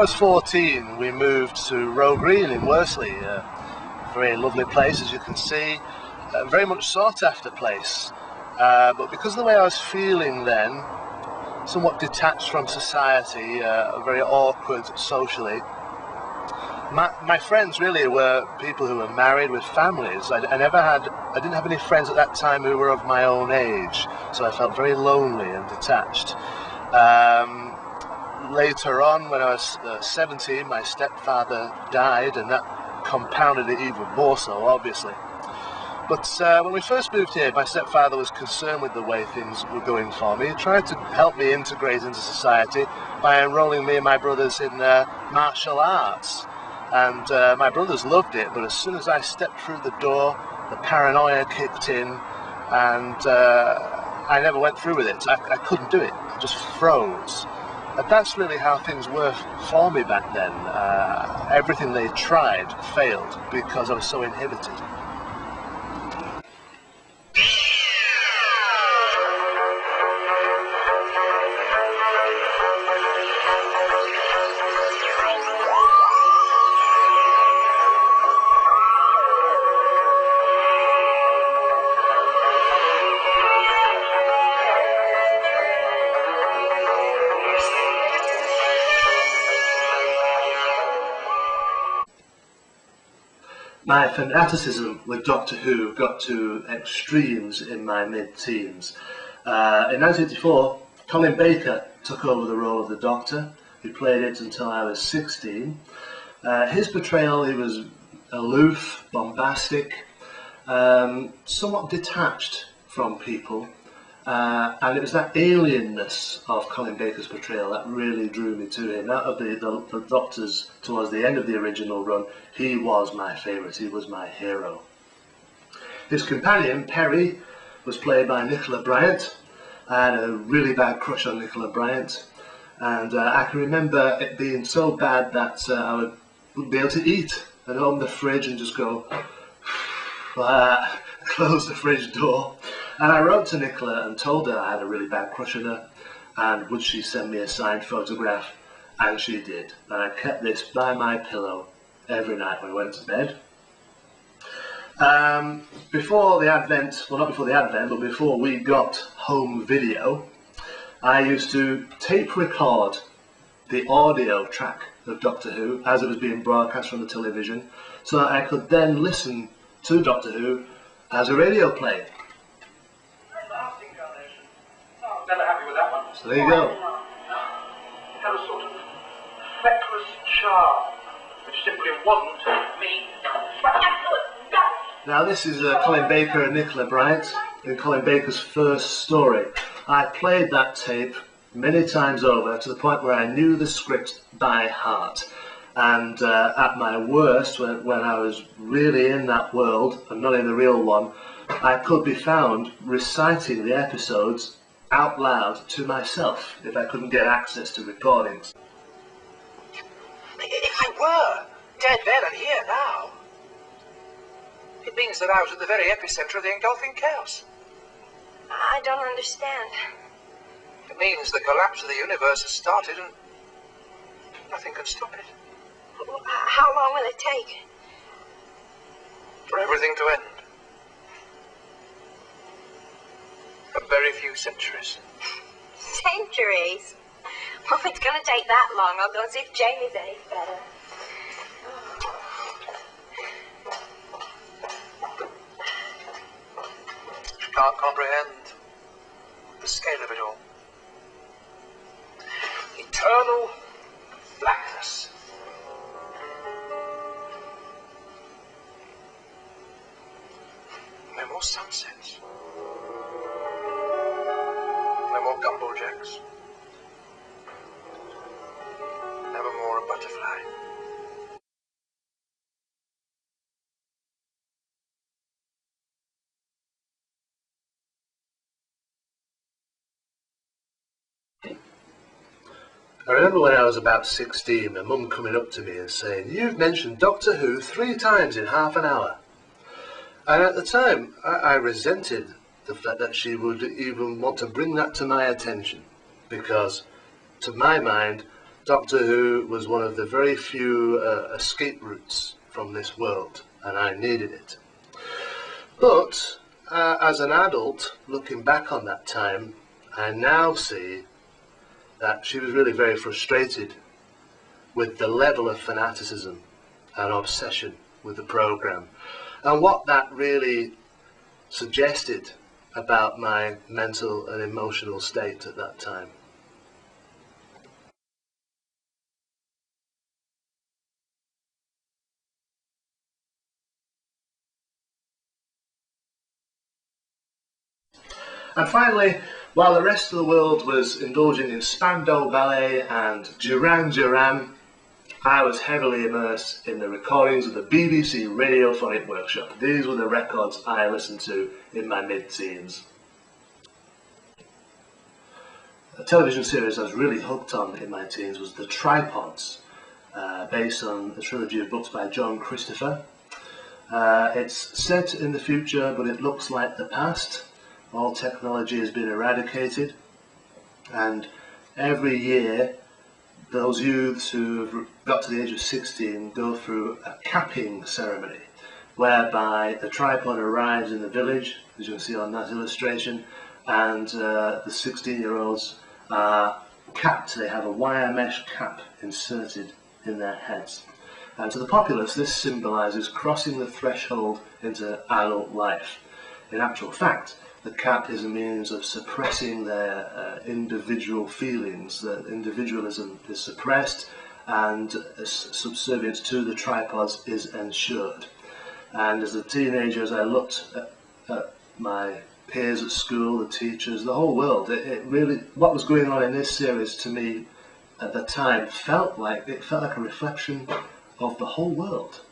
I was 14, we moved to Row Green in Worsley, a very lovely place, as you can see, a very much sought after place. But because of the way I was feeling then, somewhat detached from society, very awkward socially, my friends really were people who were married with families. I didn't have any friends at that time who were of my own age, so I felt very lonely and detached. Later on, when I was 17, my stepfather died, and that compounded it even more so, obviously. But when we first moved here, my stepfather was concerned with the way things were going for me. He tried to help me integrate into society by enrolling me and my brothers in martial arts. And my brothers loved it, but as soon as I stepped through the door, the paranoia kicked in, and I never went through with it. I couldn't do it. I just froze. And that's really how things were for me back then. Everything they tried failed because I was so inhibited. My fanaticism with Doctor Who got to extremes in my mid-teens. In 1984, Colin Baker took over the role of the Doctor. He played it until I was 16. His portrayal, he was aloof, bombastic, somewhat detached from people. And it was that alienness of Colin Baker's portrayal that really drew me to him. Out of the Doctors towards the end of the original run, he was my favourite, he was my hero. His companion, Perry, was played by Nicola Bryant. I had a really bad crush on Nicola Bryant, and I can remember it being so bad that I wouldn't be able to eat. I'd open the fridge and just go, close the fridge door. And I wrote to Nicola and told her I had a really bad crush on her, and would she send me a signed photograph, and she did. And I kept this by my pillow every night when I went to bed. Before the advent, well, not before the advent, but before we got home video, I used to tape record the audio track of Doctor Who as it was being broadcast from the television, so that I could then listen to Doctor Who as a radio play. Never happy with that one. So there you go. It had a sort of feckless charm, which simply wasn't me. Now this is Colin Baker and Nicola Bryant in Colin Baker's first story. I played that tape many times over to the point where I knew the script by heart. And at my worst, when I was really in that world and not in the real one, I could be found reciting the episodes out loud to myself if I couldn't get access to recordings. If I were dead then and here now, it means that I was at the very epicenter of the engulfing chaos. I don't understand. It means the collapse of the universe has started and nothing can stop it. How long will it take? For everything to end. A very few centuries. Centuries? Well, if it's going to take that long, I'll go and see if Jamie's any better. She can't comprehend the scale of it all. Eternal blackness. No more sunsets. No more gumball jacks. Never more a butterfly. I remember when I was about 16, my mum coming up to me and saying, "You've mentioned Doctor Who 3 times in half an hour." And at the time, I resented the fact that she would even want to bring that to my attention, because to my mind, Doctor Who was one of the very few escape routes from this world, and I needed it. But as an adult, looking back on that time, I now see that she was really very frustrated with the level of fanaticism and obsession with the programme, and what that really suggested about my mental and emotional state at that time. And finally, while the rest of the world was indulging in Spandau Ballet and Duran Duran, I was heavily immersed in the recordings of the BBC Radiophonic Workshop. These were the records I listened to in my mid-teens. A television series I was really hooked on in my teens was The Tripods, based on a trilogy of books by John Christopher. It's set in the future, but it looks like the past. All technology has been eradicated, and every year those youths who've got to the age of 16 go through a capping ceremony, whereby the tripod arrives in the village, as you'll see on that illustration, and the 16-year-olds are capped. They have a wire mesh cap inserted in their heads. And to the populace, this symbolises crossing the threshold into adult life. In actual fact, the cap is a means of suppressing their individual feelings. That individualism is suppressed, and subservience to the tripods is ensured. And as a teenager, as I looked at my peers at school, the teachers, the whole world, it really, what was going on in this series to me at the time felt like a reflection of the whole world.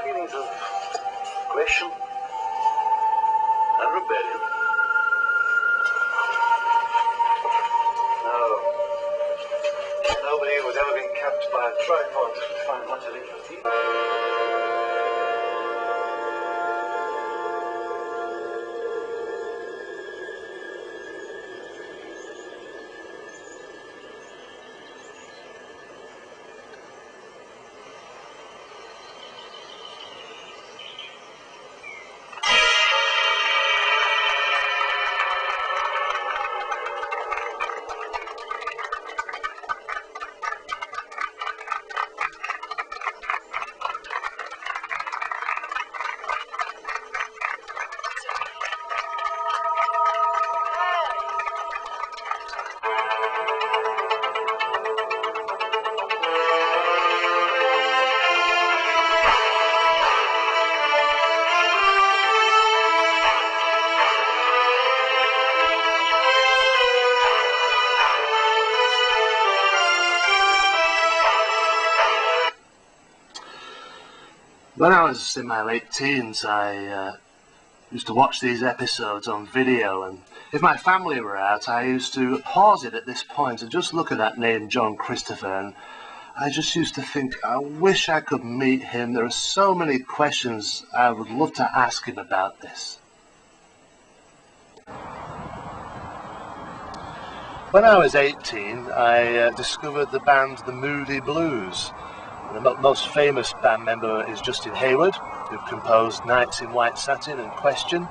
Feelings of aggression and rebellion. No, nobody who's ever been capped by a tripod finds much of interest either. When I was in my late teens, I used to watch these episodes on video, and if my family were out, I used to pause it at this point and just look at that name, John Christopher, and I just used to think, I wish I could meet him. There are so many questions I would love to ask him about this. When I was 18, I discovered the band The Moody Blues. The most famous band member is Justin Hayward, who composed Nights in White Satin and Question,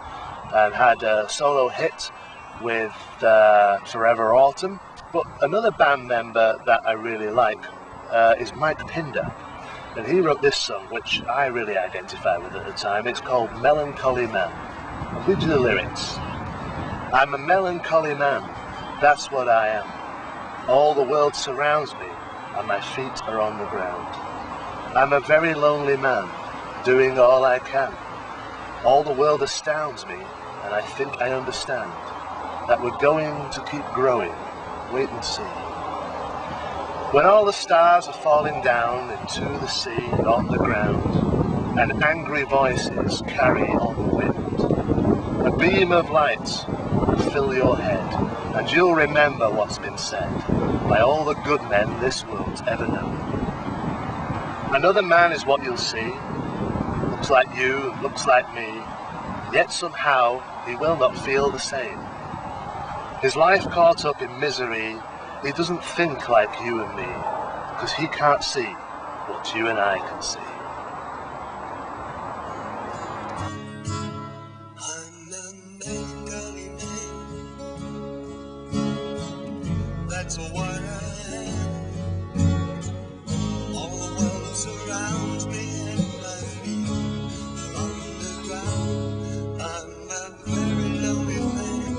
and had a solo hit with Forever Autumn. But another band member that I really like is Mike Pinder. And he wrote this song, which I really identify with at the time. It's called Melancholy Man. I'll read you the lyrics. I'm a melancholy man, that's what I am. All the world surrounds me, and my feet are on the ground. I'm a very lonely man, doing all I can. All the world astounds me, and I think I understand that we're going to keep growing. Wait and see. When all the stars are falling down into the sea and on the ground, and angry voices carry on the wind, a beam of light will fill your head, and you'll remember what's been said by all the good men this world's ever known. Another man is what you'll see, looks like you, looks like me, yet somehow he will not feel the same. His life caught up in misery, he doesn't think like you and me, because he can't see what you and I can see. I'm a melancholy man, that's what I am. All the world surrounds me and my feet are on the ground. I'm a very lonely man,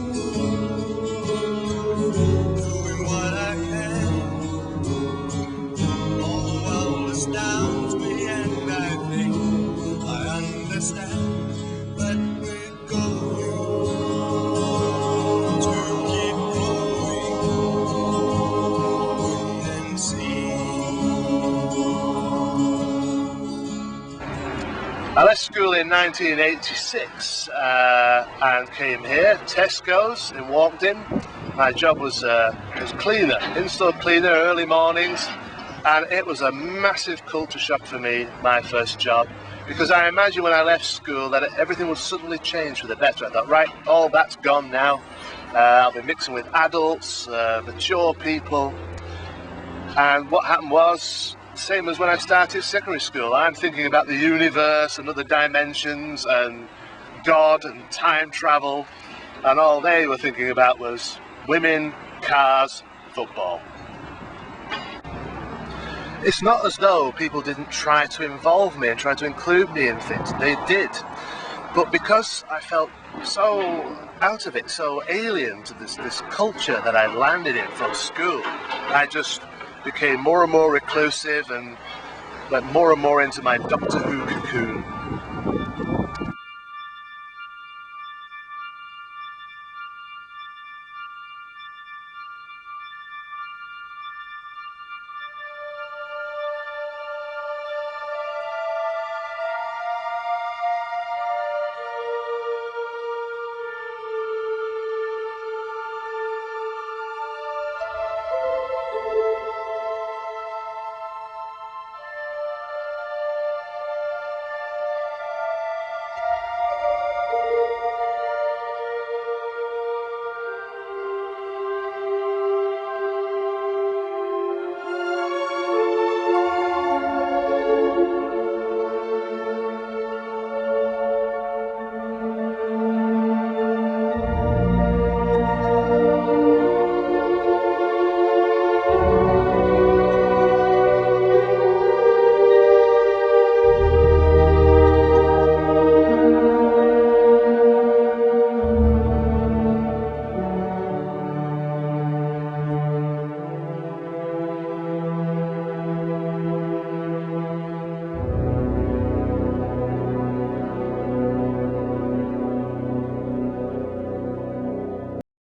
doing what I can. All the world astounds me and I think I understand that we're going to keep growing and see. I left school in 1986 and came here, Tesco's, in Walkden. My job was cleaner, in-store cleaner, early mornings, and it was a massive culture shock for me, my first job, because I imagined when I left school that everything would suddenly change for the better. I thought, right, all that's gone now. I'll be mixing with adults, mature people, and what happened was, same as when I started secondary school. I'm thinking about the universe and other dimensions and God and time travel, and all they were thinking about was women, cars, football. It's not as though people didn't try to involve me and try to include me in things. They did. But because I felt so out of it, so alien to this culture that I landed in from school, I just became more and more reclusive and went more and more into my Doctor Who cocoon.